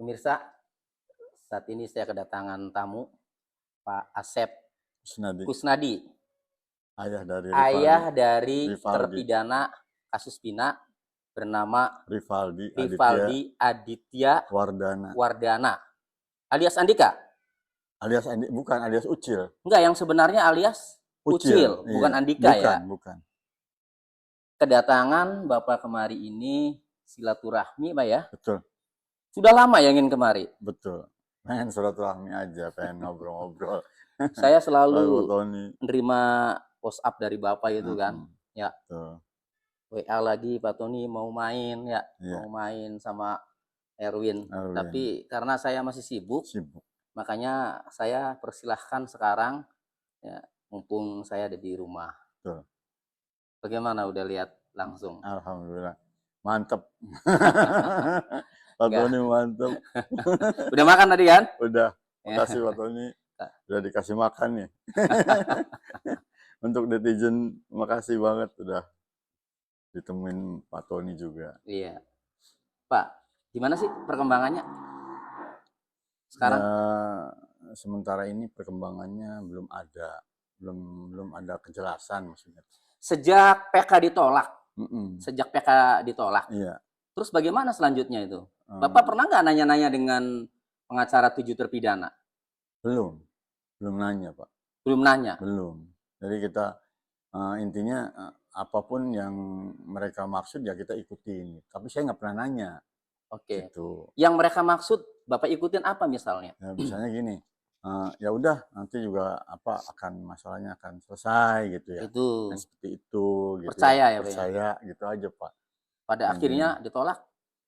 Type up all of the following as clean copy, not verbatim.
Pemirsa, saat ini saya kedatangan tamu, Pak Asep Kusnadi, Kusnadi, ayah dari ayah dari Rivaldi terpidana kasus Pina bernama Rivaldi Rivaldi Aditya Wardana, alias Andika. alias bukan alias Ucil. Enggak, yang sebenarnya alias Ucil, bukan iya. Andika ya. Bukan. Kedatangan Bapak kemari ini silaturahmi, Pak ya. Betul. Sudah lama ya ingin kemari. Betul. Pengen silaturahmi aja, pengen ngobrol-ngobrol. Saya selalu menerima WhatsApp dari Bapak itu kan. Ya. Betul. WA lagi, Pak Tony mau main ya, mau main sama Erwin. Tapi karena saya masih sibuk, makanya saya persilahkan sekarang ya, mumpung saya ada di rumah. Betul. Bagaimana, udah lihat langsung? Alhamdulillah, mantep. Pak Tony mantep. Udah makan tadi kan? Udah. Makasih Pak Tony, udah dikasih makan nih. Untuk netizen, makasih banget udah ditemuin Pak Tony juga. Iya. Pak, gimana sih perkembangannya sekarang? Ya, sementara ini perkembangannya belum ada kejelasan maksudnya. Sejak PK ditolak. Sejak PK ditolak. Iya. Terus bagaimana selanjutnya itu? Bapak pernah nggak nanya-nanya dengan pengacara 7 terpidana? Belum nanya, Pak. Belum nanya? Belum. Jadi kita intinya apapun yang mereka maksud ya kita ikutin. Tapi saya nggak pernah nanya. Oke. Gitu. Yang mereka maksud Bapak ikutin apa misalnya? Ya, misalnya gini, ya udah nanti juga masalahnya akan selesai gitu ya. Itu. Nah, seperti itu. Gitu percaya ya, percaya ya? Gitu aja Pak. Pada akhirnya ditolak?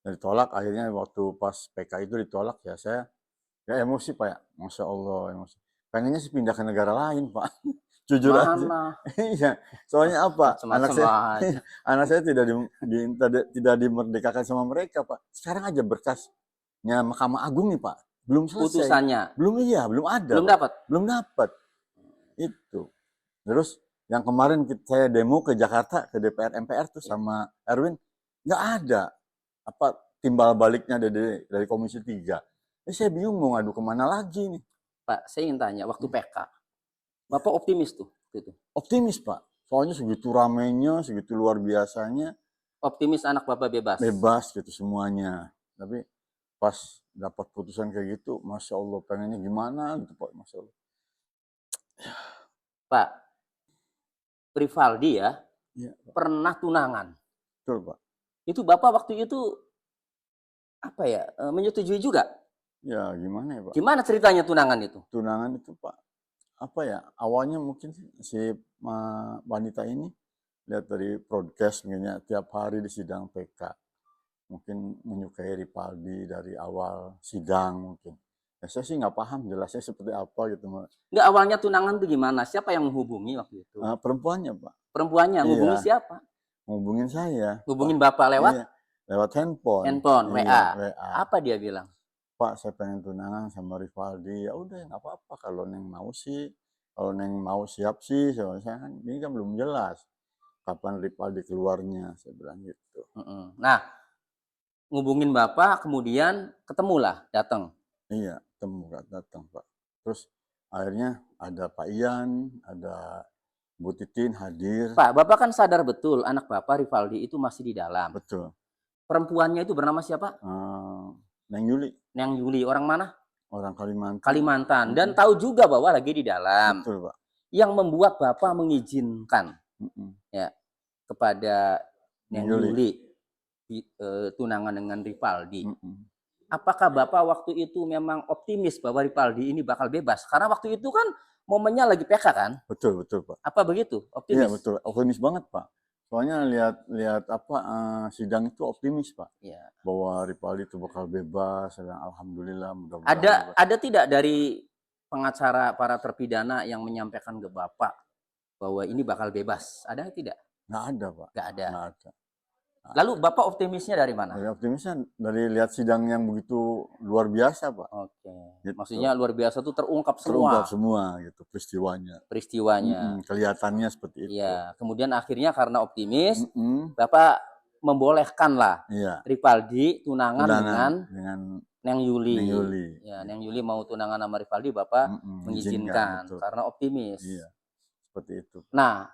Ya, ditolak akhirnya waktu pas PK itu ditolak ya saya ya emosi Pak ya. Masya Allah emosi. Pengennya sih pindah ke negara lain Pak. Jujur aja. Iya. Soalnya apa? Anak saya tidak dimerdekakan sama mereka Pak. Sekarang aja berkasnya Mahkamah Agung nih Pak. Belum selesai. Putusannya? Belum ada. Belum dapat. Itu. Terus yang kemarin saya demo ke Jakarta, ke DPR MPR tuh sama Erwin, nggak ada timbal baliknya dari Komisi 3. Saya bingung mau ngadu kemana lagi nih. Pak, saya ingin tanya, waktu PK, Bapak optimis tuh? Gitu. Optimis Pak, soalnya segitu ramenya, segitu luar biasanya. Optimis anak Bapak bebas? Bebas gitu semuanya. Tapi pas dapat putusan kayak gitu, Masya Allah, pengennya gimana gitu Pak, Masya Allah. Pak, Rivaldi ya, pernah tunangan. Betul Pak. Itu Bapak waktu itu menyetujui juga? Ya gimana ya Pak. Gimana ceritanya tunangan itu? Tunangan itu Pak, awalnya mungkin si wanita ini lihat dari broadcast mungkinnya tiap hari di sidang PK. Mungkin menyukai Rivaldi dari awal sidang mungkin. Ya, saya sih nggak paham jelasnya seperti apa gitu. Nggak, awalnya tunangan tuh gimana? Siapa yang menghubungi waktu itu? Perempuannya Pak. Perempuannya? Menghubungi siapa? Menghubungin saya. Hubungin Bapak lewat? Iya, lewat handphone. WA. Apa dia bilang? Pak, saya pengen tunangan sama Rivaldi. Ya udah nggak apa-apa kalau Neng mau sih. Kalau Neng mau siap sih. Saya kan ini kan belum jelas kapan Rivaldi keluarnya. Saya bilang gitu. Nah, ngubungin Bapak, kemudian ketemulah, datang. Iya, datang Pak. Terus akhirnya ada Pak Ian, ada Bu Titin hadir. Pak, Bapak kan sadar betul anak Bapak Rivaldi itu masih di dalam. Betul. Perempuannya itu bernama siapa? Neng Yuli. Neng Yuli, orang mana? Orang Kalimantan. Kalimantan. Dan tahu juga bahwa lagi di dalam. Betul Pak. Yang membuat Bapak mengizinkan ya kepada Neng Yuli tunangan dengan Rivaldi. Apakah Bapak waktu itu memang optimis bahwa Rivaldi ini bakal bebas? Karena waktu itu kan momennya lagi PK kan? Betul Pak. Apa begitu? Optimis? Iya betul, optimis banget Pak. Soalnya lihat sidang itu optimis Pak. Iya. Bahwa Rivaldi itu bakal bebas. Alhamdulillah mudah-mudahan. Ada tidak dari pengacara para terpidana yang menyampaikan ke Bapak bahwa ini bakal bebas? Ada tidak? Nggak ada Pak. Nggak ada. Nggak ada. Lalu Bapak optimisnya dari mana? Optimisnya dari lihat sidang yang begitu luar biasa Pak. Oke. Gitu. Maksudnya luar biasa itu terungkap semua. Terungkap semua gitu peristiwanya. Kelihatannya seperti itu. Iya. Kemudian akhirnya karena optimis, Bapak membolehkan lah Iya. Rivaldi tunangan dengan Neng Yuli. Neng Yuli. Ya, Neng Yuli mau tunangan sama Rivaldi, Bapak mengizinkan karena optimis. Iya. Seperti itu. Nah,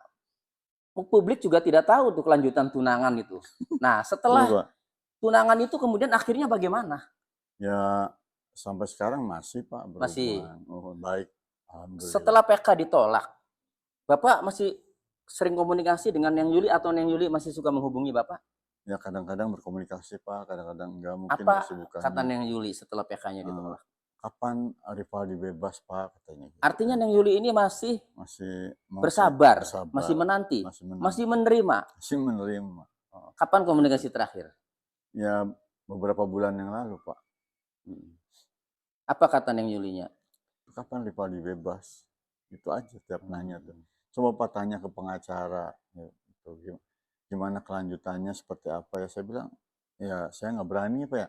publik juga tidak tahu tuh kelanjutan tunangan itu. Nah, setelah tunangan itu kemudian akhirnya bagaimana? Ya, sampai sekarang masih, Pak, berhubungan. Masih. Oh, baik. Alhamdulillah. Setelah PK ditolak, Bapak masih sering komunikasi dengan Neng Yuli atau Neng Yuli masih suka menghubungi Bapak? Ya, kadang-kadang berkomunikasi, Pak, kadang-kadang enggak, mungkin apa kesibukannya. Kata Neng Yuli setelah PK-nya ditolak? Kapan Rivaldi bebas, Pak, katanya. Gitu. Artinya Neng Yuli ini masih bersabar, masih menanti, masih menerima. Kapan komunikasi terakhir? Ya, beberapa bulan yang lalu, Pak. Apa kata Neng Yulinya? Kapan Rivaldi bebas? Itu aja tiap nanya tuh. Coba Pak tanya ke pengacara, gitu. Gimana kelanjutannya, seperti apa ya. Saya bilang, ya saya nggak berani Pak ya.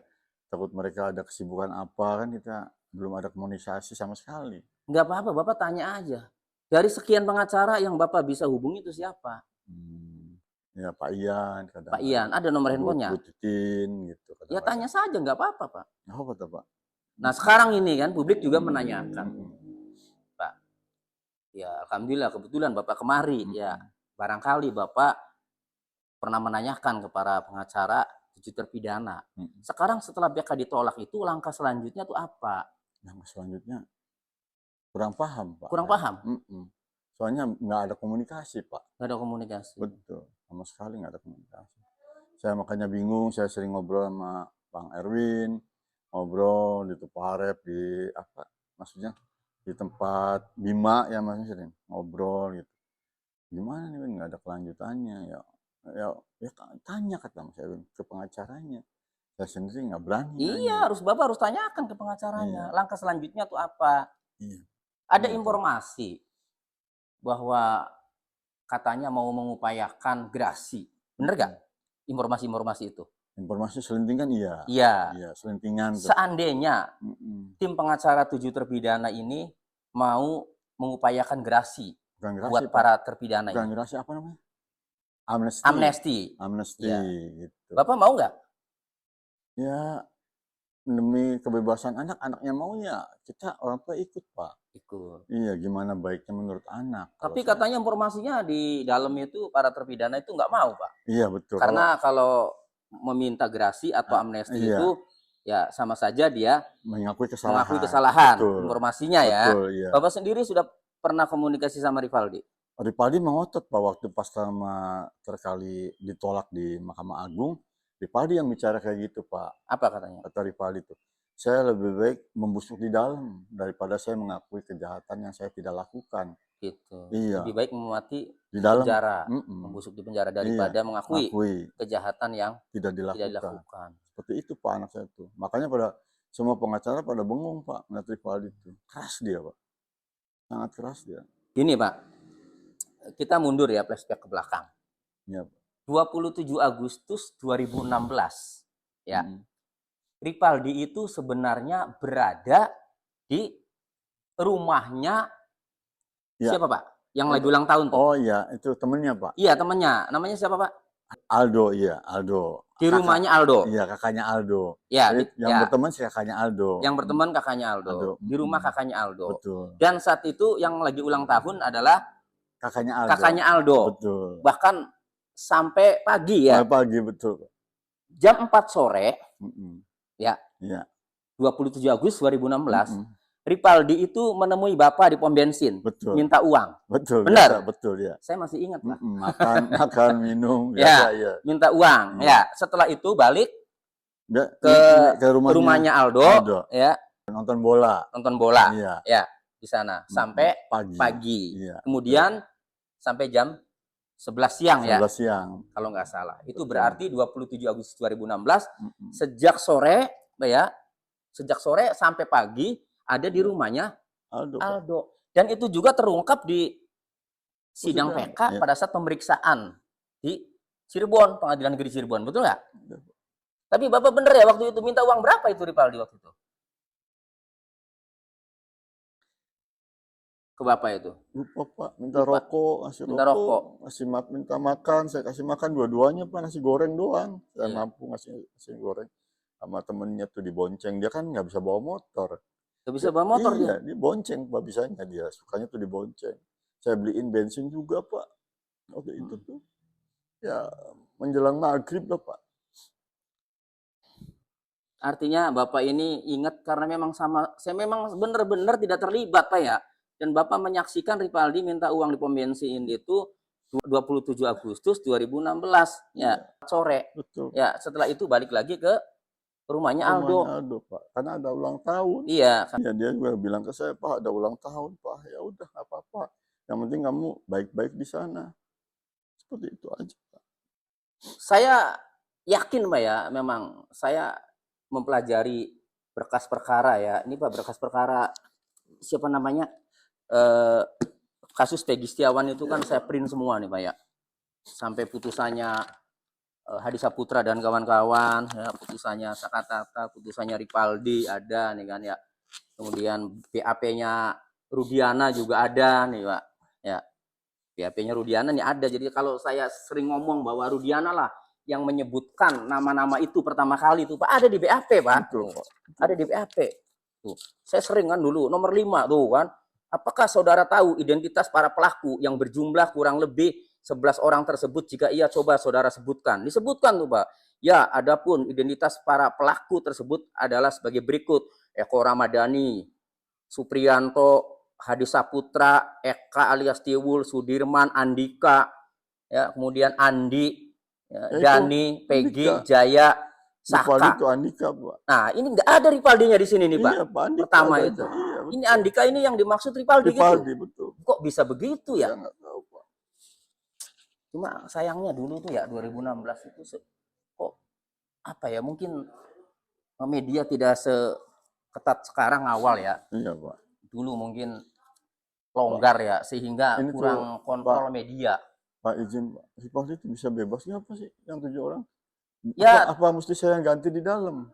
Takut mereka ada kesibukan apa, kan kita belum ada komunikasi sama sekali. Nggak apa-apa, Bapak tanya aja. Dari sekian pengacara yang Bapak bisa hubungi itu siapa? Ya Pak Ian. Pak Ian, ada nomor handphonenya? Bu Titin, gitu. Ya tanya saja, nggak apa-apa Pak. Nggak apa tuh Pak. Nah sekarang ini kan publik juga menanyakan. Pak, ya alhamdulillah kebetulan Bapak kemari. Ya barangkali Bapak pernah menanyakan kepada pengacara 7 terpidana. Sekarang setelah PK ditolak itu langkah selanjutnya tuh apa? Langkah selanjutnya kurang paham Pak. Kurang paham? Soalnya nggak ada komunikasi Pak. Nggak ada komunikasi. Betul, sama sekali nggak ada komunikasi. Saya makanya bingung, saya sering ngobrol sama Bang Erwin, ngobrol di Tuparep, di apa, maksudnya di tempat Bima ya, maksudnya sering ngobrol gitu. Gimana nih, nggak ada kelanjutannya ya tanya kata Mas Erwin ke pengacaranya. Saya sendiri nggak berani. Iya, Bapak harus tanyakan ke pengacaranya. Iya. Langkah selanjutnya tuh apa? Iya. Ada informasi bahwa katanya mau mengupayakan gerasi. Bener gak? Informasi-informasi itu. Informasi selentingan iya. Iya, selentingan. Seandainya tim pengacara 7 terpidana ini mau mengupayakan gerasi buat para terpidana ini. Bukan gerasi, apa namanya? Amnesti. Ya. Gitu. Bapak mau nggak? Ya, demi kebebasan anak-anaknya mau ya, kita orang tua ikut Pak. Ikut. Iya, gimana baiknya menurut anak. Tapi katanya informasinya di dalam itu para terpidana itu nggak mau Pak. Iya betul. Karena kalau meminta gerasi atau amnesti itu ya sama saja dia mengakui kesalahan. Betul. Informasinya ya. Betul, iya. Bapak sendiri sudah pernah komunikasi sama Rivaldi? Rivaldi mengotot Pak, waktu pas terkali ditolak di Mahkamah Agung, Rivaldi yang bicara kayak gitu Pak. Apa katanya? Kata Rivaldi itu, saya lebih baik membusuk di dalam daripada saya mengakui kejahatan yang saya tidak lakukan. Gitu. Iya. Lebih baik memati di dalam penjara, membusuk di penjara daripada mengakui kejahatan yang tidak dilakukan. Seperti itu Pak anak saya itu. Makanya semua pengacara pada bengong Pak melihat Rivaldi itu. Keras dia Pak. Sangat keras dia. Gini Pak, kita mundur ya, flashback ke belakang. Ya, 27 Agustus 2016 ya. Rivaldi itu sebenarnya berada di rumahnya siapa Pak? Yang lagi ulang tahun tuh. Oh iya, itu temennya Pak. Iya temennya. Namanya siapa Pak? Aldo, iya Aldo. Di rumahnya Aldo. Iya, kakaknya Aldo. Ya, yang berteman si kakaknya Aldo. Yang berteman kakaknya Aldo. Di rumah kakaknya Aldo. Betul. Dan saat itu yang lagi ulang tahun adalah kakaknya Aldo. Betul. Bahkan sampai pagi ya. Sampai pagi betul. Jam 4 sore. Ya. 27 Agustus 2016. Rivaldi itu menemui Bapak di pom bensin. Betul. Minta uang. Betul. Benar? Betul ya. Saya masih ingat Pak. Makan, minum. Ya. Minta uang. Ya. Setelah itu balik ke rumahnya Aldo. Ya. Nonton bola. Iya. Ya. Di sana sampai pagi. Iya. Kemudian sampai jam 11 siang ya. 11 siang. Kalau nggak salah. Itu berarti 27 Agustus 2016 sejak sore ya. Sejak sore sampai pagi ada di rumahnya Aldo. Dan itu juga terungkap di sidang PK pada saat pemeriksaan di Cirebon, Pengadilan Negeri Cirebon, betul nggak? Tapi Bapak bener ya waktu itu minta uang berapa itu Rivaldi waktu itu? ke Bapak itu? Lupa Pak, minta Lupa. rokok, ngasih Minta rokok, rokok. minta makan, saya kasih makan dua-duanya Pak, nasi goreng doang. Saya Iya. mampu ngasih nasi goreng. Sama temennya tuh dibonceng, dia kan nggak bisa bawa motor. Gak bisa bawa motor Iya, dia. dibonceng Pak, bisanya dia, sukanya tuh dibonceng. Saya beliin bensin juga Pak, waktu itu tuh. Ya, menjelang maghrib lah Pak. Artinya Bapak ini ingat karena memang saya memang benar-benar tidak terlibat Pak ya. Dan Bapak menyaksikan Ripaldi minta uang di pom bensin itu 27 Agustus 2016 ya, sore. Betul. Ya, setelah itu balik lagi ke rumahnya Aldo. Aldo Pak, karena ada ulang tahun. Iya. Ya, dia juga bilang ke saya, Pak ada ulang tahun Pak. Ya udah nggak apa-apa. Yang penting kamu baik-baik di sana. Seperti itu aja Pak. Saya yakin Pak ya, memang saya mempelajari berkas perkara ya. Ini Pak berkas perkara siapa namanya? Kasus Peggy Setiawan itu kan saya print semua nih Pak ya. Sampai putusannya Hadi Saputra dan kawan-kawan, ya, putusannya Sakatata, putusannya Ripaldi ada nih kan ya. Kemudian BAP-nya Rudiana juga ada nih Pak. Ya. BAP-nya Rudiana nih ada. Jadi kalau saya sering ngomong bahwa Rudiana lah yang menyebutkan nama-nama itu pertama kali itu Pak, ada di BAP Pak. Betul, Pak. Ada di BAP. Tuh. Saya sering kan dulu nomor 5 tuh kan. Apakah saudara tahu identitas para pelaku yang berjumlah kurang lebih 11 orang tersebut jika iya coba saudara sebutkan. Disebutkan tuh Pak. Ya, adapun identitas para pelaku tersebut adalah sebagai berikut. Eko Ramadhani, Supriyanto, Hadi Saputra, Eka alias Tiwul, Sudirman, Andika, ya, kemudian Andi, ya, Dani, Peggy, Jaya, Saka. Itu Andika, Pak. Nah, ini nggak ada Ripaldinya di sini nih, Pak. Iya, Pak. Andika pertama itu. Iya, ini Andika ini yang dimaksud Ripaldi, Ripaldi gitu. Betul. Kok bisa begitu ya? Saya nggak tahu, Pak. Cuma sayangnya dulu tuh ya 2016 itu kok apa ya, mungkin media tidak seketat sekarang awal ya. Iya, Pak. Dulu mungkin longgar ya, sehingga ini kurang tuh, kontrol Pak, media. Pak izin, Pak. Ripaldi itu bisa bebas nggak apa sih yang 7 orang? Ya, apa mesti saya yang ganti di dalam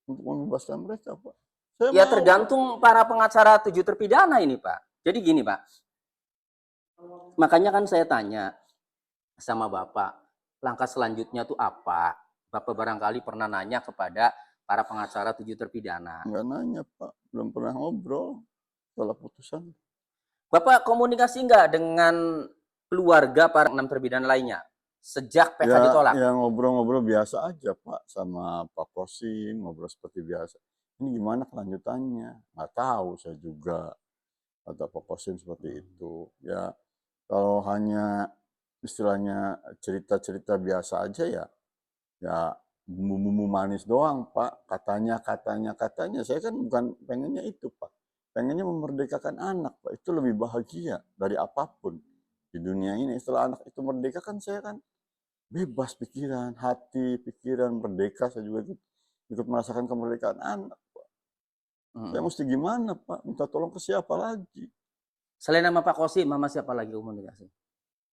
untuk membebaskan mereka, Pak? Saya ya tergantung para pengacara 7 terpidana ini, Pak. Jadi gini, Pak. Makanya kan saya tanya sama Bapak, langkah selanjutnya tuh apa? Bapak barangkali pernah nanya kepada para pengacara 7 terpidana. Nggak nanya, Pak. Belum pernah ngobrol setelah putusan. Bapak komunikasi nggak dengan keluarga para 6 terpidana lainnya sejak PK ditolak? Ya ngobrol-ngobrol biasa aja Pak, sama Pak Kosim, ngobrol seperti biasa. Ini gimana kelanjutannya? Nggak tahu saya juga, kata Pak Kosim seperti itu. Ya kalau hanya istilahnya cerita-cerita biasa aja ya bumbu-bumbu manis doang Pak. Katanya. Saya kan bukan pengennya itu Pak. Pengennya memerdekakan anak Pak. Itu lebih bahagia dari apapun di dunia ini. Setelah anak itu merdeka kan saya kan bebas pikiran, hati, pikiran, merdeka. Saya juga ikut merasakan kemerdekaan anak Pak. Saya mesti gimana Pak? Minta tolong ke siapa lagi? Selain nama Pak Kosim, Mama siapa lagi komunikasi?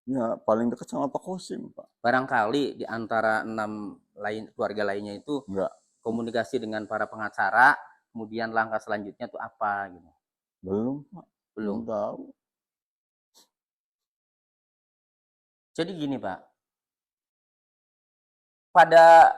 Ya paling dekat sama Pak Kosim Pak. Barangkali di antara 6 keluarga lainnya itu enggak komunikasi dengan para pengacara, kemudian langkah selanjutnya itu apa gitu? Belum Pak. Belum tahu. Jadi gini Pak, pada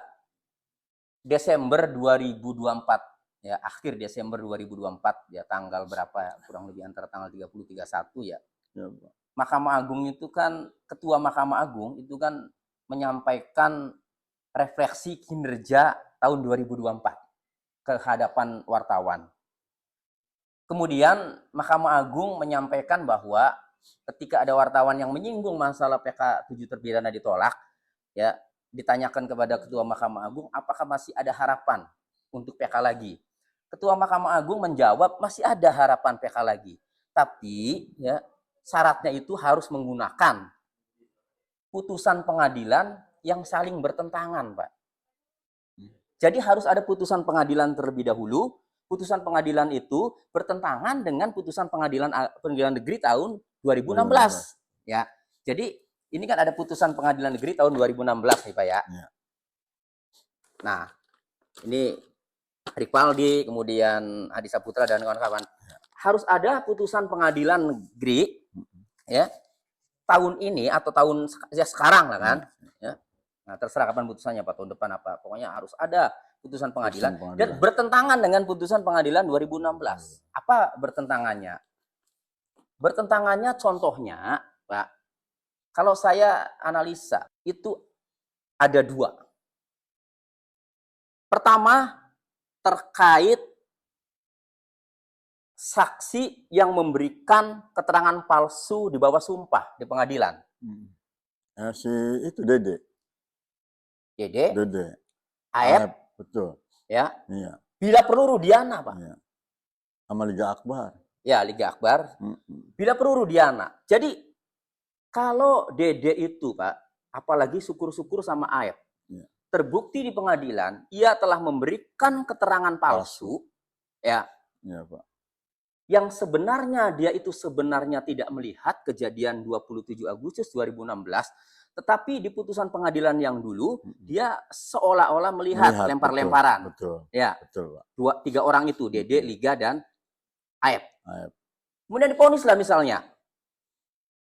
Desember 2024 ya, akhir Desember 2024 ya, tanggal berapa ya, kurang lebih antara tanggal 30 31 ya. Ya Pak. Mahkamah Agung itu kan, Ketua Mahkamah Agung itu kan menyampaikan refleksi kinerja tahun 2024 ke hadapan wartawan. Kemudian Mahkamah Agung menyampaikan bahwa ketika ada wartawan yang menyinggung masalah PK 7 terpidana ditolak, ya, ditanyakan kepada Ketua Mahkamah Agung apakah masih ada harapan untuk PK lagi. Ketua Mahkamah Agung menjawab masih ada harapan PK lagi. Tapi ya, syaratnya itu harus menggunakan putusan pengadilan yang saling bertentangan, Pak. Jadi harus ada putusan pengadilan terlebih dahulu. Putusan pengadilan itu bertentangan dengan putusan pengadilan negeri tahun 2016. Ya. Jadi ini kan ada putusan pengadilan negeri tahun 2016 nih Pak ya. Nah, ini Ripaldi, kemudian Hadi Saputra dan kawan-kawan. harus ada putusan pengadilan negeri ya tahun ini atau tahun ya sekarang lah kan ya. Nah, terserah kapan putusannya Pak, tahun depan apa. Pokoknya harus ada putusan pengadilan dan bertentangan dengan putusan pengadilan 2016. Apa bertentangannya? Bertentangannya contohnya, Pak, kalau saya analisa itu ada dua. Pertama, terkait saksi yang memberikan keterangan palsu di bawah sumpah di pengadilan. Si itu Dede. AF, betul. Ya. Iya. Bila perlu Rudiana, Pak. Iya. Sama Liga Akbar. Ya, Liga Akbar. Bila perlu Rudiana. Jadi kalau Dede itu, Pak, apalagi syukur-syukur sama AF, terbukti di pengadilan, ia telah memberikan keterangan palsu, ya. Iya, Pak. Yang sebenarnya dia itu sebenarnya tidak melihat kejadian 27 Agustus 2016, tetapi di putusan pengadilan yang dulu dia seolah-olah melihat lempar-lemparan. Betul. Ya. Betul, Pak. 3 orang itu, Dede, Liga dan AF. Kemudian divonis lah misalnya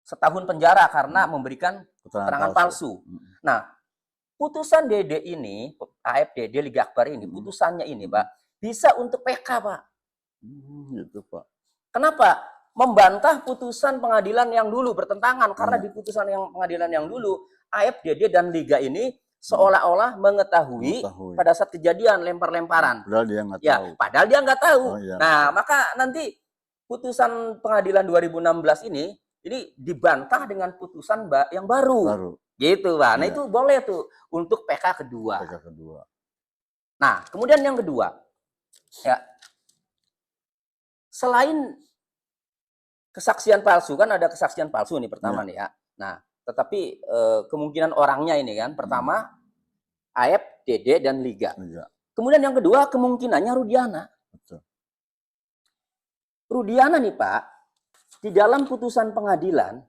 1 tahun penjara karena memberikan keterangan palsu. Nah, putusan Dede ini, AF, Dede, Liga Akbar ini, putusannya ini, Pak, bisa untuk PK, Pak. Gitu, Pak. Kenapa? Membantah putusan pengadilan yang dulu bertentangan karena di putusan yang pengadilan yang dulu AF, Dede dan Liga ini seolah-olah mengetahui pada saat kejadian lempar-lemparan. Padahal dia nggak tahu. Padahal dia nggak tahu. Iya. Nah, maka nanti putusan pengadilan 2016 ini dibantah dengan putusan yang baru. Gitu, Pak. Nah, itu boleh tuh untuk PK kedua. Nah, kemudian yang kedua, ya, selain kesaksian palsu, kan ada kesaksian palsu nih pertama nih ya. Nah, tetapi kemungkinan orangnya ini kan pertama AF, Dede dan Liga. Kemudian yang kedua kemungkinannya Rudiana. Betul. Rudiana nih Pak, di dalam putusan pengadilan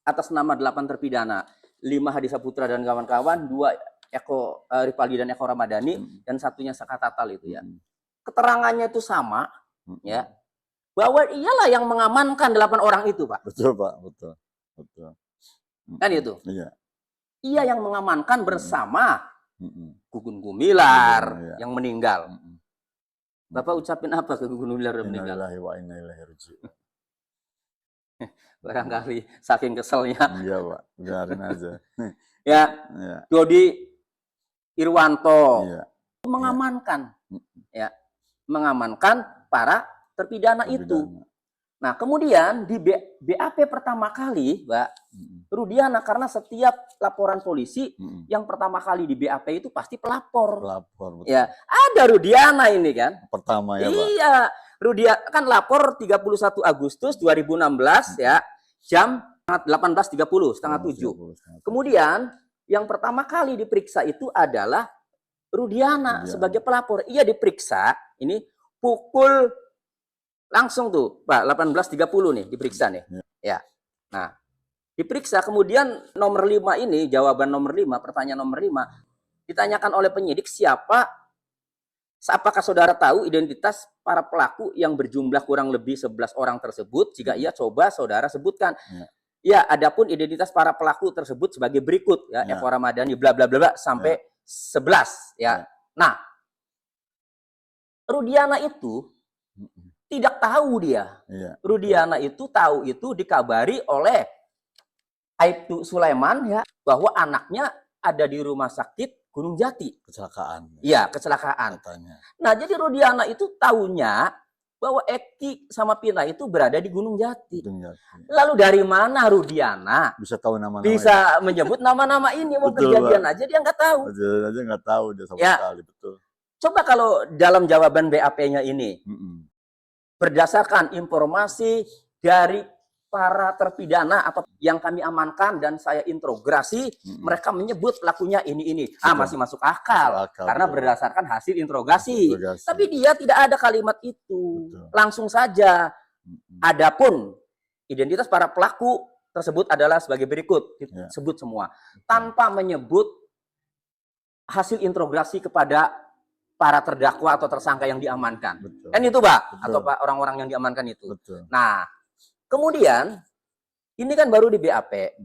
atas nama 8 terpidana, 5 Hadi Saputra dan kawan-kawan, 2 Eko Ripaldi dan Eko Ramadhani, dan 1-nya Saka Tatal itu ya. Keterangannya itu sama, ya. Bahwa iyalah yang mengamankan 8 orang itu, Pak. Betul, Pak. Betul. Kan itu? Iya. Ia yang mengamankan bersama Gugun Gumilar yang meninggal. Bapak ucapin apa ke Gugun Gumilar yang meninggal? Innalillahi wa inna ilaihi raji'un. Barangkali saking keselnya. Iya, Pak. Biarin aja. Ya. Dodi Irwanto mengamankan. Ya. Mengamankan para terpidana itu. Nah, kemudian di BAP pertama kali, Mbak, Rudiana, karena setiap laporan polisi yang pertama kali di BAP itu pasti pelapor. Betul. Ya, ada Rudiana ini kan. Pertama ya, Pak. Iya, Rudiana kan lapor 31 Agustus 2016 ya, jam 18.30, setengah 7. Kemudian yang pertama kali diperiksa itu adalah Rudiana sebagai pelapor. Ia diperiksa ini pukul langsung tuh, Pak, 18.30 nih diperiksa nih. Ya. Nah, diperiksa kemudian nomor 5 ini, jawaban nomor 5, pertanyaan nomor 5, ditanyakan oleh penyidik apakah saudara tahu identitas para pelaku yang berjumlah kurang lebih 11 orang tersebut? Jika iya, coba saudara sebutkan. Ya, adapun identitas para pelaku tersebut sebagai berikut ya, Eko Ramadhani bla bla bla sampai 11 ya. Nah, Rudiana itu tidak tahu dia. Rudiana itu tahu itu dikabari oleh Aibtu Sulaiman ya bahwa anaknya ada di rumah sakit Gunung Jati. Kecelakaan. Iya, kecelakaan. Katanya. Nah, jadi Rudiana itu tahunya bahwa Eki sama Pina itu berada di Gunung Jati. Lalu dari mana Rudiana bisa tahu nama-nama bisa menyebut nama-nama ini? Mau kejadian aja dia nggak tahu. Kejadian aja nggak tahu dia sama sekali, betul. Coba kalau dalam jawaban BAP-nya ini berdasarkan informasi dari para terpidana atau yang kami amankan dan saya interogasi, mereka menyebut pelakunya ini. Masih masuk akal karena berdasarkan hasil interogasi. Tapi dia tidak ada kalimat itu. Langsung saja. Adapun identitas para pelaku tersebut adalah sebagai berikut, disebut semua tanpa menyebut hasil interogasi kepada para terdakwa atau tersangka yang diamankan. Betul. Kan itu, Pak? Betul. Atau Pak orang-orang yang diamankan itu. Betul. Nah, kemudian ini kan baru di BAP.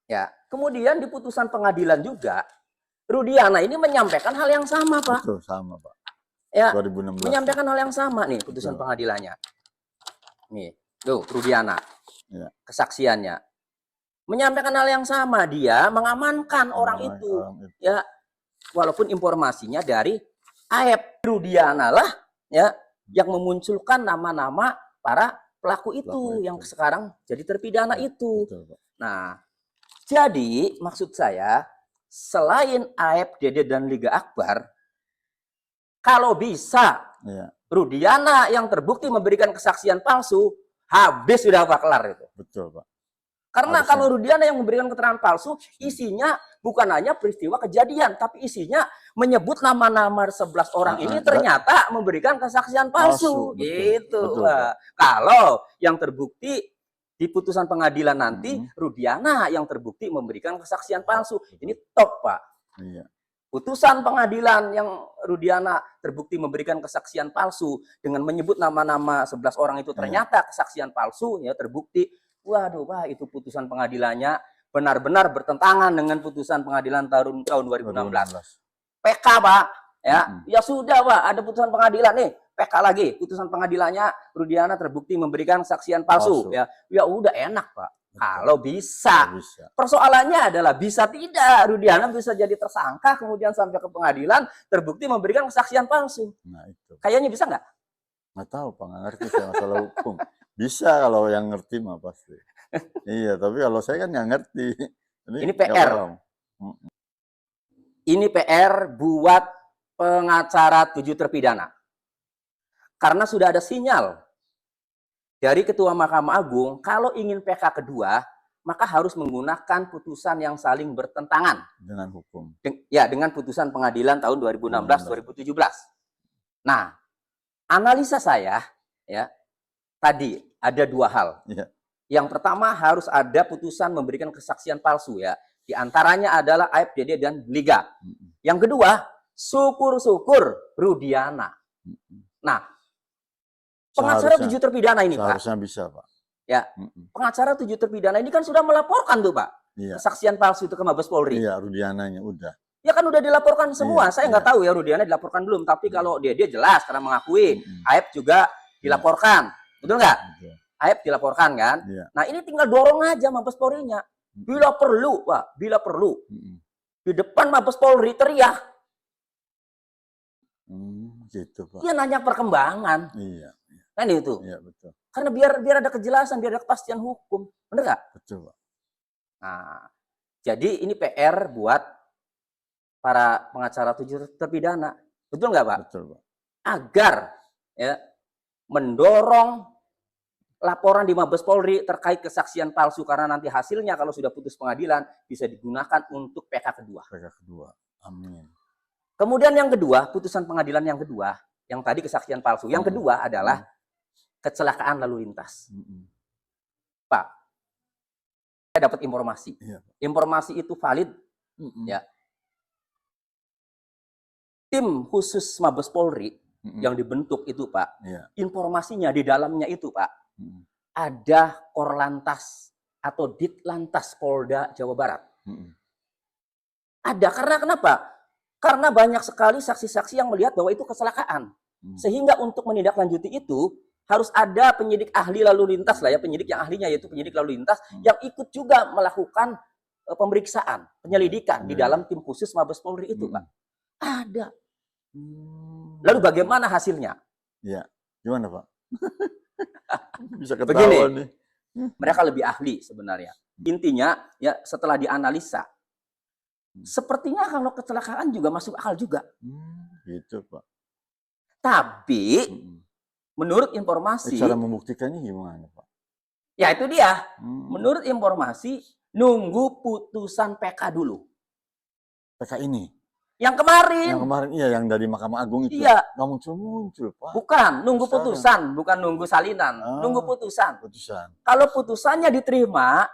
Ya, kemudian di putusan pengadilan juga Rudiana ini menyampaikan hal yang sama, Pak. Betul, sama, Pak. Ya, 2016. menyampaikan hal yang sama nih putusan pengadilannya. Nih, tuh Rudiana. Ya. Kesaksiannya. Menyampaikan hal yang sama, dia mengamankan orang itu. Ya, walaupun informasinya dari AEP. Rudiana lah ya yang memunculkan nama-nama para pelaku itu yang sekarang jadi terpidana itu. Betul, Pak. Nah, jadi maksud saya selain AEP, Dede dan Liga Akbar, kalau bisa Rudiana yang terbukti memberikan kesaksian palsu, habis sudah Pak, kelar itu. Betul, Pak. Karena kalau Rudiana yang memberikan keterangan palsu, isinya bukan hanya peristiwa kejadian, tapi isinya menyebut nama-nama 11 orang ini ternyata memberikan kesaksian palsu. Gitu. Betul, kalau yang terbukti di putusan pengadilan nanti, Rudiana yang terbukti memberikan kesaksian palsu. Ini top, Pak. Iya. Putusan pengadilan yang Rudiana terbukti memberikan kesaksian palsu dengan menyebut nama-nama 11 orang itu ternyata kesaksian palsu, ya terbukti. Waduh, Pak, itu putusan pengadilannya benar-benar bertentangan dengan putusan pengadilan tahun 2016. PK, Pak. Ya sudah, Pak, ada putusan pengadilan nih. PK lagi, putusan pengadilannya Rudiana terbukti memberikan kesaksian palsu. Ya udah enak, Pak. Kalau bisa. Persoalannya adalah bisa tidak. Rudiana bisa jadi tersangka, kemudian sampai ke pengadilan, terbukti memberikan kesaksian palsu. Nah, itu. Kayaknya bisa nggak? Nggak tahu, Pak. Nggak ngerti saya masalah hukum. Bisa kalau yang ngerti mah pasti. Iya, tapi kalau saya kan nggak ngerti. Ini PR. Ini PR buat pengacara 7 terpidana. Karena sudah ada sinyal dari Ketua Mahkamah Agung, kalau ingin PK kedua, maka harus menggunakan putusan yang saling bertentangan dengan hukum. Dengan putusan pengadilan tahun 2016-2017. Nah, analisa saya ya tadi ada 2 hal. Yang pertama harus ada putusan memberikan kesaksian palsu ya. Di antaranya adalah AEP, Dede dan Liga. Yang kedua, syukur-syukur Rudiana. Nah, pengacara 7 terpidana ini, Pak. Seharusnya bisa, Pak. Ya, pengacara 7 terpidana ini kan sudah melaporkan tuh, Pak. Kesaksian palsu itu ke Mabes Polri. Iya, Rudiananya udah. Ya kan udah dilaporkan semua. Saya nggak tahu ya Rudiana dilaporkan belum. Tapi kalau dia jelas karena mengakui. AEP juga dilaporkan. Betul nggak? AEP dilaporkan kan? Nah ini tinggal dorong aja Mabes Polri-nya. Bila perlu, Pak. Bila perlu. Di depan Mabes Polri teriak. Gitu, Pak. Dia nanya perkembangan. Iya. Kan itu. Iya, betul. Karena biar ada kejelasan, biar ada kepastian hukum. Bener nggak? Betul, Pak. Nah, jadi ini PR buat para pengacara 7 terpidana. Betul nggak, Pak? Betul, Pak. Agar ya mendorong laporan di Mabes Polri terkait kesaksian palsu karena nanti hasilnya kalau sudah putus pengadilan bisa digunakan untuk PK kedua. PK kedua. Amin. Kemudian yang kedua, putusan pengadilan yang kedua, yang tadi kesaksian palsu. Yang kedua adalah kecelakaan lalu lintas. Pak, saya dapat informasi. Informasi itu valid. Ya. Tim khusus Mabes Polri yang dibentuk itu, Pak. Informasinya di dalamnya itu, Pak. Ada Korlantas atau Ditlantas Polda Jawa Barat. Ada. Karena kenapa? Karena banyak sekali saksi-saksi yang melihat bahwa itu kecelakaan. Sehingga untuk menindaklanjuti itu harus ada penyidik ahli lalu lintas lah ya, penyidik yang ahlinya yaitu penyidik lalu lintas yang ikut juga melakukan pemeriksaan, penyelidikan di dalam tim khusus Mabes Polri itu, Pak. Ada. Lalu bagaimana hasilnya? Iya. Gimana, Pak? Bisa ketahuan nih. Mereka lebih ahli sebenarnya. Intinya ya setelah dianalisa, sepertinya kalau kecelakaan juga masuk akal juga. Gitu, Pak. Tapi menurut informasi, cara membuktikannya gimana, Pak? Ya itu dia. Menurut informasi nunggu putusan PK dulu. PK ini? Yang kemarin. Yang kemarin iya, yang dari Mahkamah Agung itu. Iya. Nggak muncul-muncul, Pak. Bukan, nunggu putusan, bukan nunggu salinan. Nunggu putusan. Kalau putusannya diterima,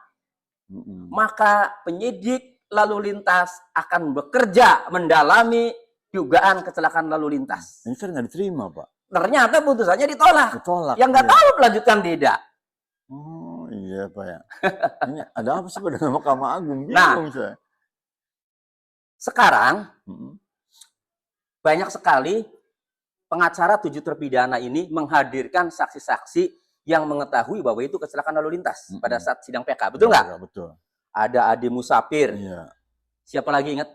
maka penyidik lalu lintas akan bekerja mendalami dugaan kecelakaan lalu lintas. Ini kan nggak diterima, Pak. Ternyata putusannya ditolak. Ditolak. Yang nggak iya. tahu melanjutkan tidak. Oh iya Pak ya. Ini ada apa sih pada Mahkamah Agung? Nah, Bingung saya. Sekarang Mm-mm. banyak sekali pengacara 7 terpidana ini menghadirkan saksi-saksi yang mengetahui bahwa itu kecelakaan lalu lintas pada saat sidang PK. Betul nggak? Ya, betul. Ada Ade Musafir. Iya. Siapa lagi ingat?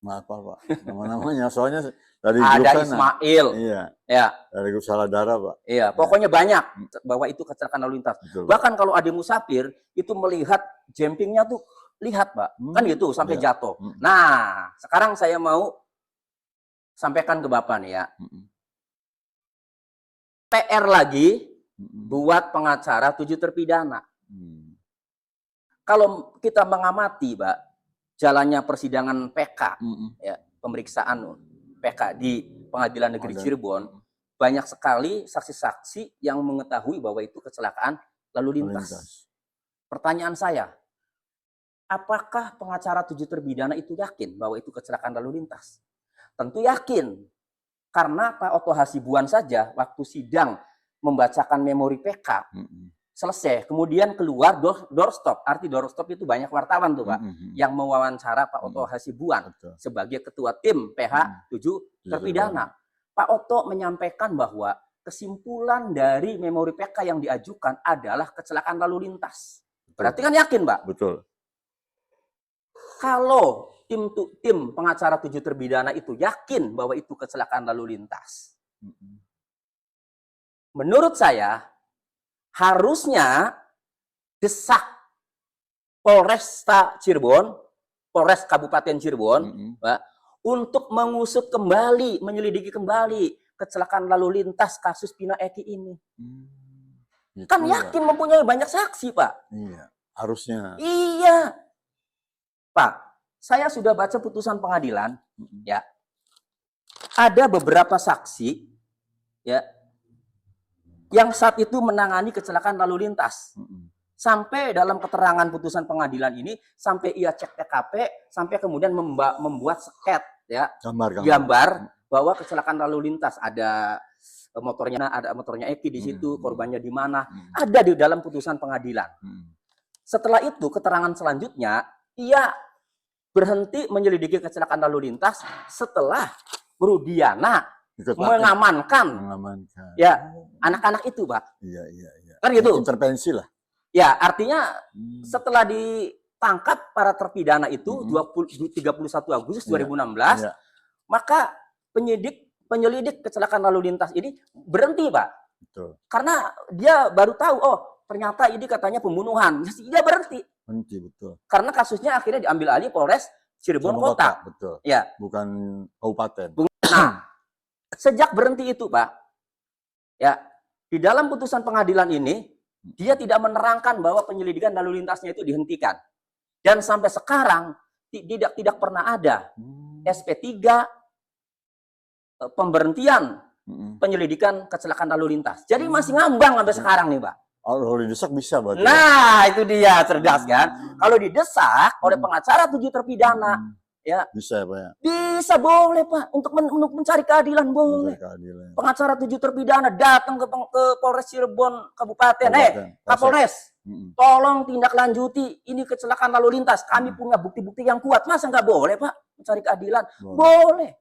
Nggak apa Pak. Nama-namanya soalnya dari grup Ada sana. Ismail. Iya. Ya. Dari grup Saladara Pak. Iya. Pokoknya banyak bahwa itu kecelakaan lalu lintas. Betul, Pak. Bahkan kalau Ade Musafir itu melihat jumpingnya tuh lihat Pak. Kan gitu sampai jatuh. Nah, sekarang saya mau sampaikan ke Bapak nih ya. PR lagi buat pengacara 7 terpidana. Kalau kita mengamati, Pak, jalannya persidangan PK, ya, pemeriksaan PK di Pengadilan Negeri Cirebon, banyak sekali saksi-saksi yang mengetahui bahwa itu kecelakaan lalu lintas. Pertanyaan saya, apakah pengacara 7 terpidana itu yakin bahwa itu kecelakaan lalu lintas? Tentu yakin. Karena Pak Oto Hasibuan saja waktu sidang membacakan memori PK, selesai. Kemudian keluar doorstop. Arti doorstop itu banyak wartawan tuh Pak, yang mewawancara Pak Oto Hasibuan sebagai ketua tim PH 7 terpidana. Pak Oto menyampaikan bahwa kesimpulan dari memori PK yang diajukan adalah kecelakaan lalu lintas. Berarti kan yakin, Pak? Betul. Kalau tim pengacara 7 terpidana itu yakin bahwa itu kecelakaan lalu lintas, menurut saya harusnya desak Polresta Cirebon, Polres Kabupaten Cirebon, Pak, untuk mengusut kembali, menyelidiki kembali kecelakaan lalu lintas kasus Pina Eki ini. Gitu Kan yakin mempunyai banyak saksi, Pak. Iya, harusnya. Iya. Pak, saya sudah baca putusan pengadilan, ya. Ada beberapa saksi, ya, yang saat itu menangani kecelakaan lalu lintas. Sampai dalam keterangan putusan pengadilan ini, sampai ia cek TKP, sampai kemudian membuat sket, ya, gambar bahwa kecelakaan lalu lintas ada motornya Eki di situ, korbannya di mana, ada di dalam putusan pengadilan. Setelah itu keterangan selanjutnya, ia berhenti menyelidiki kecelakaan lalu lintas setelah Rudiana mengamankan ya anak-anak itu, Pak. Iya. Kan gitu. Intervensi lah. Ya, artinya setelah ditangkap para terpidana itu 31 Agustus 2016, maka penyelidik kecelakaan lalu lintas ini berhenti, Pak. Betul. Karena dia baru tahu, oh ternyata ini katanya pembunuhan. Dia berhenti. Betul. Karena kasusnya akhirnya diambil alih Polres Cirebon Kota. Betul. Ya. Bukan kabupaten. Nah, sejak berhenti itu, Pak, ya, di dalam putusan pengadilan ini, dia tidak menerangkan bahwa penyelidikan lalu lintasnya itu dihentikan. Dan sampai sekarang tidak pernah ada SP3 pemberhentian penyelidikan kecelakaan lalu lintas. Jadi masih ngambang sampai sekarang nih, Pak. Kalau didesak bisa, berarti. Nah, itu dia, cerdas kan? Kalau didesak oleh pengacara 7 terpidana, ya bisa, Pak ya? Bisa, boleh, Pak. Untuk mencari keadilan, boleh. Pengacara 7 terpidana datang ke Polres Cirebon Kabupaten. Kapolres, tolong tindak lanjuti ini kecelakaan lalu lintas. Kami punya bukti-bukti yang kuat. Masa nggak boleh, Pak, mencari keadilan? Boleh.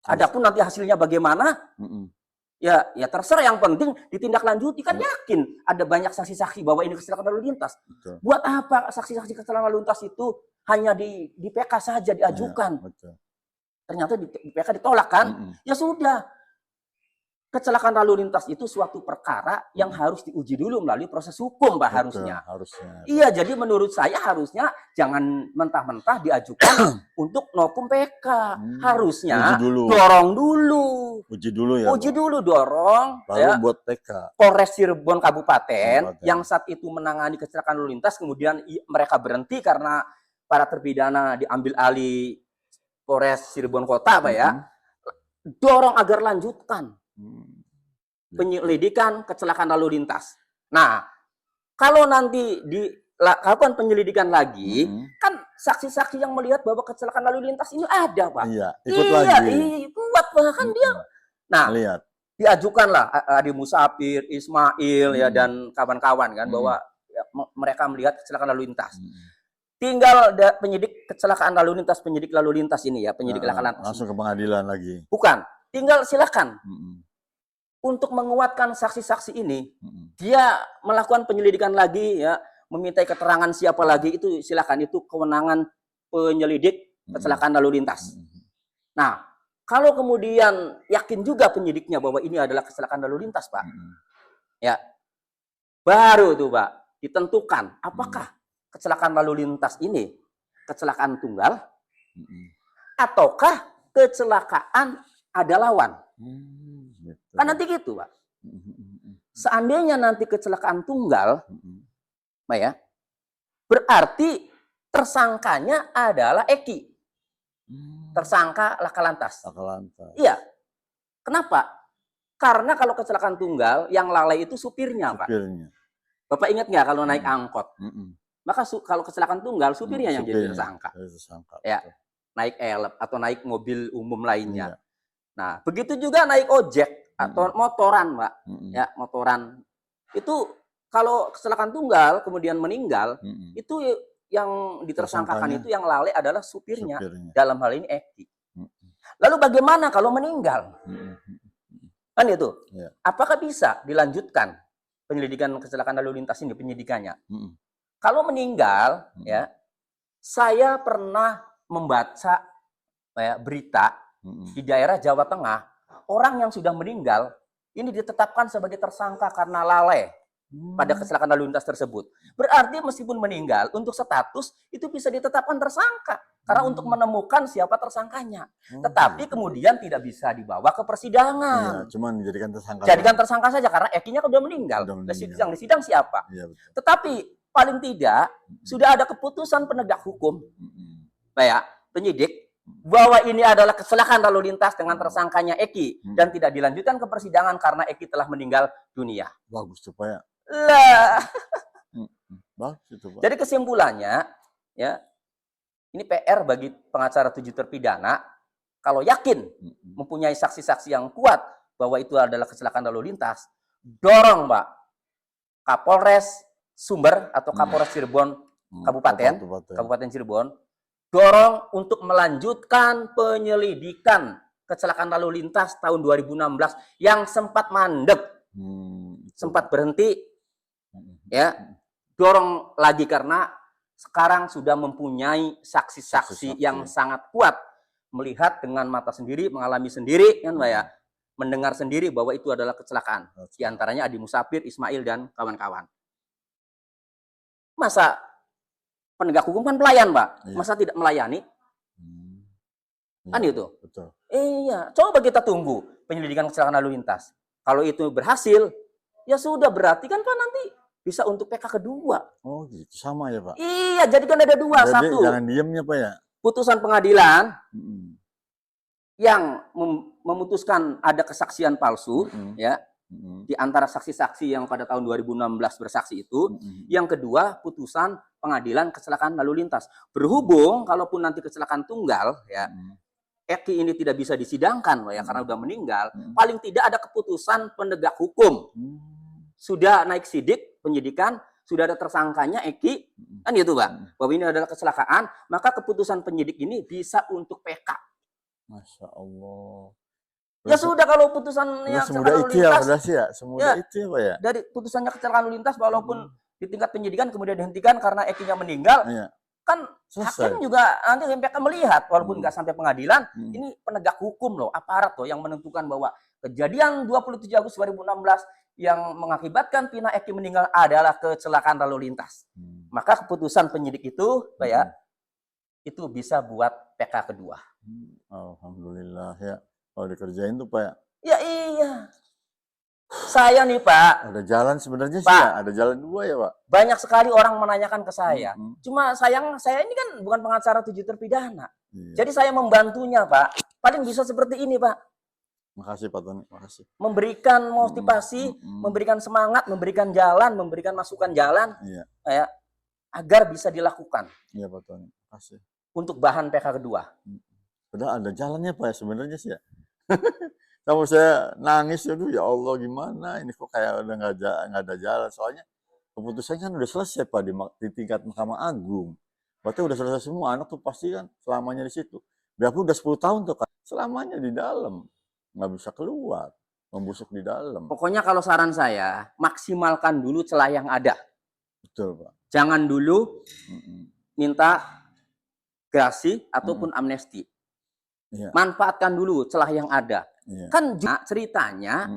Adapun nanti hasilnya bagaimana? Ya terserah, yang penting ditindaklanjuti. Kan yakin ada banyak saksi-saksi bahwa ini kecelakaan lalu lintas. Buat apa saksi-saksi kecelakaan lalu lintas itu hanya di PK saja diajukan? Ternyata di PK ditolak kan? Ya sudah. Kecelakaan lalu lintas itu suatu perkara yang harus diuji dulu melalui proses hukum, Pak, harusnya. Iya, jadi menurut saya harusnya jangan mentah-mentah diajukan untuk novum PK. Harusnya dorong dulu. Uji dulu ya. Uji dulu, dorong. Baru ya, buat PK. Polres Cirebon Kabupaten yang saat itu menangani kecelakaan lalu lintas, kemudian mereka berhenti karena para terpidana diambil alih Polres Cirebon Kota, Pak ya. Dorong agar lanjutkan penyelidikan kecelakaan lalu lintas. Nah, kalau nanti lakukan penyelidikan lagi, kan saksi-saksi yang melihat bahwa kecelakaan lalu lintas ini ada, Pak. Iya, ikut lagi. Iya, kuat bahkan dia. Nah, lihat. Diajukanlah Adi Musafir, Ismail ya dan kawan-kawan kan bahwa ya, mereka melihat kecelakaan lalu lintas. Tinggal penyidik kecelakaan lalu lintas, penyidik lalu lintas ini ya, penyidik laka lantas. Langsung ke pengadilan lagi. Bukan, tinggal silakan. Untuk menguatkan saksi-saksi ini, dia melakukan penyelidikan lagi ya, memintai keterangan siapa lagi itu silakan, itu kewenangan penyelidik kecelakaan lalu lintas. Nah, kalau kemudian yakin juga penyidiknya bahwa ini adalah kecelakaan lalu lintas, Pak, ya, baru tuh, Pak, ditentukan apakah kecelakaan lalu lintas ini kecelakaan tunggal ataukah kecelakaan ada lawan. Kan nanti gitu, Pak. Seandainya nanti kecelakaan tunggal, Pak ya, berarti tersangkanya adalah Eki. Tersangka laka lantas. Iya. Kenapa? Karena kalau kecelakaan tunggal, yang lalai itu supirnya, Pak. Bapak ingat nggak kalau naik angkot? Maka kalau kecelakaan tunggal, supirnya yang jadi tersangka. Ya, naik elep atau naik mobil umum lainnya. Nah, begitu juga naik ojek atau motoran, Pak. Ya, motoran. Itu kalau kecelakaan tunggal kemudian meninggal, itu yang ditersangkakan itu yang lalai adalah supirnya. Dalam hal ini Eki. Lalu bagaimana kalau meninggal? Kan itu. Apakah bisa dilanjutkan penyelidikan kecelakaan lalu lintas ini, penyidikannya? Kalau meninggal, ya, saya pernah membaca berita di daerah Jawa Tengah, orang yang sudah meninggal ini ditetapkan sebagai tersangka karena lalai pada kecelakaan lalu lintas tersebut. Berarti meskipun meninggal, untuk status itu bisa ditetapkan tersangka. Karena untuk menemukan siapa tersangkanya. Tetapi kemudian tidak bisa dibawa ke persidangan. Iya, cuma dijadikan tersangka. Jadikan tersangka saja, karena Ekinya sudah meninggal. Di sidang siapa? Iya, tetapi paling tidak sudah ada keputusan penegak hukum, ya, penyidik, bahwa ini adalah kecelakaan lalu lintas dengan tersangkanya Eki. Dan tidak dilanjutkan ke persidangan karena Eki telah meninggal dunia. Bagus tuh, Pak ya. Lah. Bagus itu, Pak. Jadi kesimpulannya, ya, ini PR bagi pengacara 7 terpidana, kalau yakin mempunyai saksi-saksi yang kuat bahwa itu adalah kecelakaan lalu lintas, dorong, Pak, Kapolres Sumber atau Kapolres Cirebon Kabupaten Cirebon, dorong untuk melanjutkan penyelidikan kecelakaan lalu lintas tahun 2016 yang sempat mandek, sempat berhenti. Ya, dorong lagi karena sekarang sudah mempunyai saksi-saksi yang sangat kuat, melihat dengan mata sendiri, mengalami sendiri, kan, Pak ya, mendengar sendiri bahwa itu adalah kecelakaan. Di antaranya Adi Musafir, Ismail dan kawan-kawan. Masa penegak hukum kan pelayan, Pak? Masa tidak melayani? Kan itu. Betul. Iya, coba kita tunggu penyelidikan kecelakaan lalu lintas. Kalau itu berhasil, ya sudah, berarti kan Pak nanti bisa untuk PK kedua. Oh gitu, sama ya Pak? Iya, jadi kan ada dua. Jadi, satu, jangan diemnya Pak ya? Putusan pengadilan yang memutuskan ada kesaksian palsu, ya, di antara saksi-saksi yang pada tahun 2016 bersaksi itu. Yang kedua, putusan pengadilan kecelakaan lalu lintas. Berhubung kalaupun nanti kecelakaan tunggal, ya, Eki ini tidak bisa disidangkan, ya, karena udah meninggal, paling tidak ada keputusan penegak hukum. Sudah naik sidik, penyidikan, sudah ada tersangkanya Eki, kan gitu, Pak, bahwa ini adalah kecelakaan, maka keputusan penyidik ini bisa untuk PK. Masya Allah. Ya sudah, kalau putusannya semudah itu ya, semudah itu ya Pak ya. Dari putusannya kecelakaan lalu lintas, walaupun di tingkat penyidikan kemudian dihentikan karena Ekinya meninggal, kan hakim juga nanti MPK melihat, walaupun nggak sampai pengadilan, ini penegak hukum loh, aparat loh yang menentukan bahwa kejadian 27 Agustus 2016 yang mengakibatkan Pina Eki meninggal adalah kecelakaan lalu lintas. Maka keputusan penyidik itu, Pak ya, itu bisa buat PK kedua. Alhamdulillah ya. Kalau dikerjain tuh Pak ya. Ya iya. Saya nih Pak. Ada jalan sebenarnya sih Pak, ya. Ada jalan dua ya Pak. Banyak sekali orang menanyakan ke saya. Cuma sayang saya ini kan bukan pengacara 7 terpidana. Jadi saya membantunya Pak. Paling bisa seperti ini Pak. Makasih Pak Tony, makasih. Memberikan motivasi, memberikan semangat, memberikan jalan, memberikan masukan jalan. Ya. agar bisa dilakukan Iya Pak Tony. Kasih. untuk bahan PK kedua. Padahal ada jalannya Pak ya sebenarnya sih ya. Kalau saya nangis, aduh ya Allah gimana ini kok kayak udah nggak ada jalan. Soalnya keputusannya kan udah selesai Pak di tingkat Mahkamah Agung. Berarti udah selesai semua, anak tuh pasti kan selamanya di situ. Biarpun udah 10 tahun tuh kan, selamanya di dalam. Nggak bisa keluar, membusuk di dalam. Pokoknya kalau saran saya, maksimalkan dulu celah yang ada. Betul Pak. Jangan dulu minta gerasi ataupun amnesti. Iya. Manfaatkan dulu celah yang ada. Iya. Kan ceritanya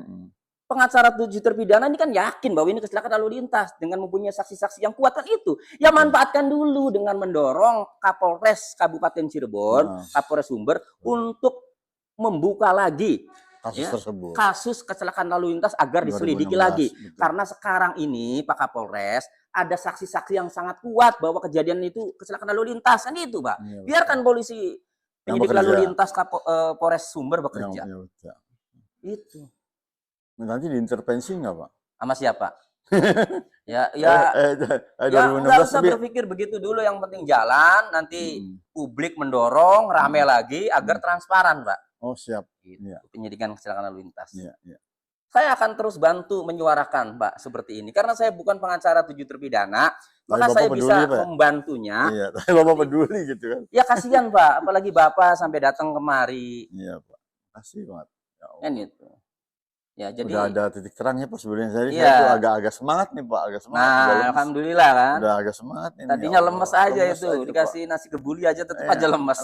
pengacara 7 terpidana ini kan yakin bahwa ini kecelakaan lalu lintas dengan mempunyai saksi-saksi yang kuat kan itu. Ya manfaatkan dulu dengan mendorong Kapolres Kabupaten Cirebon, Kapolres Sumber untuk membuka lagi kasus tersebut. Kasus kecelakaan lalu lintas agar diselidiki 2016, lagi. betul. Karena sekarang ini Pak Kapolres ada saksi-saksi yang sangat kuat bahwa kejadian itu kecelakaan lalu lintas kan itu, Pak. Iya, Biarkan polisi penyidik lalu lintas Polres Sumber bekerja. Itu. Nanti diintervensi nggak Pak? Sama siapa? ya nggak usah berpikir begitu dulu, yang penting jalan, nanti publik mendorong rame lagi agar transparan, Pak. Oh siap. Gitu. Penyidikan kecelakaan lalu lintas. Iya. Saya akan terus bantu menyuarakan Pak seperti ini karena saya bukan pengacara 7 terpidana, maka saya bisa membantunya. Iya, tapi Bapak peduli gitu kan. Ya kasihan Pak, apalagi Bapak sampai datang kemari. Iya Pak, kasih banget. Ya Allah. Kan itu. Ya, jadi udah ada titik terangnya Pak sebenarnya. Saya tuh agak semangat nih Pak, agak semangat. Nah, alhamdulillah kan. Udah agak semangat nih. Tadinya lemes aja itu, dikasih nasi kebuli aja tetap aja lemes.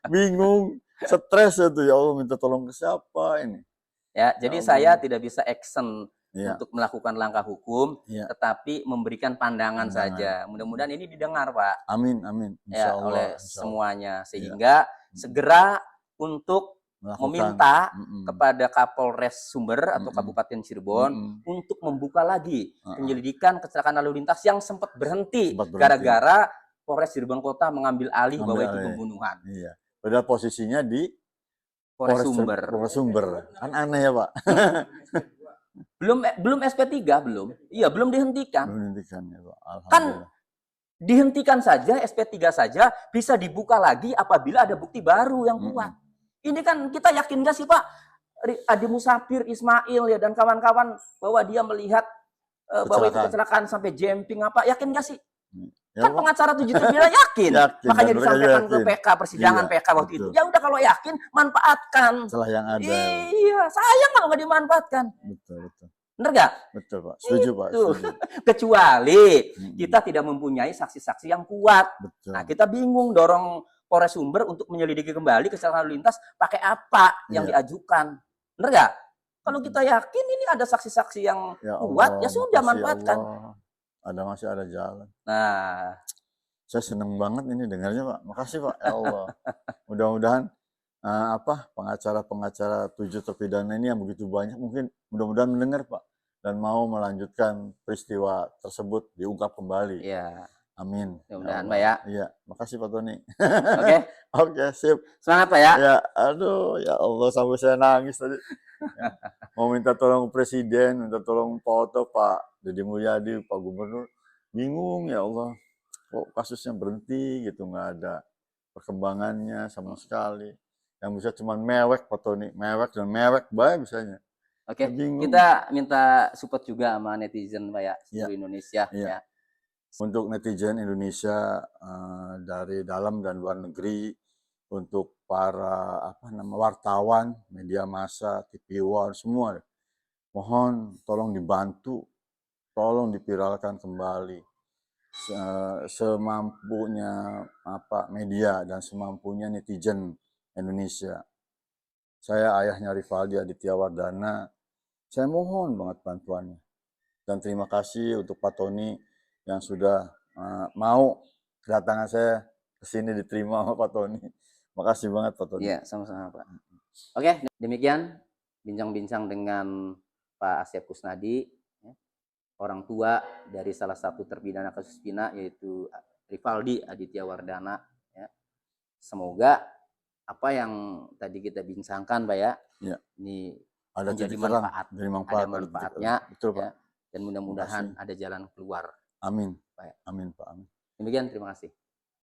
Bingung, stres itu, ya Allah minta tolong ke siapa ini. Ya, jadi saya tidak bisa action untuk melakukan langkah hukum, tetapi memberikan pandangan saja. Mudah-mudahan ini didengar, Pak. Amin. Ya, oleh semuanya, sehingga segera untuk meminta kepada Kapolres Sumber atau Kabupaten Cirebon untuk membuka lagi penyelidikan kecelakaan lalu lintas yang sempat berhenti gara-gara Polres Cirebon Kota mengambil alih bahwa itu pembunuhan. Iya. Padahal posisinya di Polres Sumber. Kan aneh ya, Pak. belum SP3 belum. Iya, belum dihentikan. Belum dihentikan ya, Pak. Kan dihentikan saja, SP3 saja bisa dibuka lagi apabila ada bukti baru yang kuat. Ini kan kita yakin nggak sih Pak, Adi Musafir, Ismail ya dan kawan-kawan bahwa dia melihat bahwa itu kecelakaan sampai jumping apa? Yakin nggak sih? Ya, kan pengacara 7 terpidana yakin. Makanya disampaikan ke PK persidangan PK waktu itu. Ya udah kalau yakin manfaatkan. Celah yang ada. Iya, sayang kalau nggak dimanfaatkan. Betul. Benar nggak? Betul Pak. Setuju Pak. Setuju. Kecuali kita tidak mempunyai saksi-saksi yang kuat. Betul. Nah kita bingung dorong Polres Sumber untuk menyelidiki kembali kecelakaan lalu lintas pakai apa yang diajukan. Benar nggak? Kalau kita yakin ini ada saksi-saksi yang kuat, ya sudah manfaatkan. Masih ada jalan. Nah, saya seneng banget ini dengarnya Pak. Makasih Pak. Ya Allah. Mudah-mudahan pengacara-pengacara 7 terpidana ini yang begitu banyak mungkin mudah-mudahan mendengar Pak dan mau melanjutkan peristiwa tersebut diungkap kembali. Iya. Amin. Mudah-mudahan Pak ya. Iya, makasih Pak Tony. Oke. Oke, sip. Semangat Pak ya. Ya, aduh ya Allah sampai saya nangis tadi. Ya. Mau minta tolong Presiden, minta tolong Pak Oto, Pak Deddy Mulyadi, Pak Gubernur. Bingung ya Allah. Kok kasusnya berhenti gitu, nggak ada perkembangannya sama sekali. Yang bisa cuma mewek Pak Tony, mewek dan mewek baik bisanya. Oke, kita minta support juga sama netizen Pak ya, seluruh Indonesia ya. Untuk netizen Indonesia dari dalam dan luar negeri, untuk para wartawan, media massa, TV One semua, mohon tolong dibantu, tolong dipiralkan kembali semampunya media dan semampunya netizen Indonesia. Saya ayahnya Rivaldi Aditya Wardana, saya mohon banget bantuannya dan terima kasih untuk Pak Tony yang sudah mau kedatangan saya ke sini diterima sama Pak Tony. Makasih banget Pak Tony. Iya, sama-sama Pak. Oke, demikian bincang-bincang dengan Pak Asep Kusnadi, orang tua dari salah satu terpidana kasus pidana yaitu Rivaldi Aditya Wardana. Ya. Semoga apa yang tadi kita bincangkan Pak ya, ini ada menjadi manfaat, ada manfaatnya. Betul Pak. Ya, dan mudah-mudahan ada jalan keluar. Amin. Pak. Amin Pak. Amin. Demikian, terima kasih.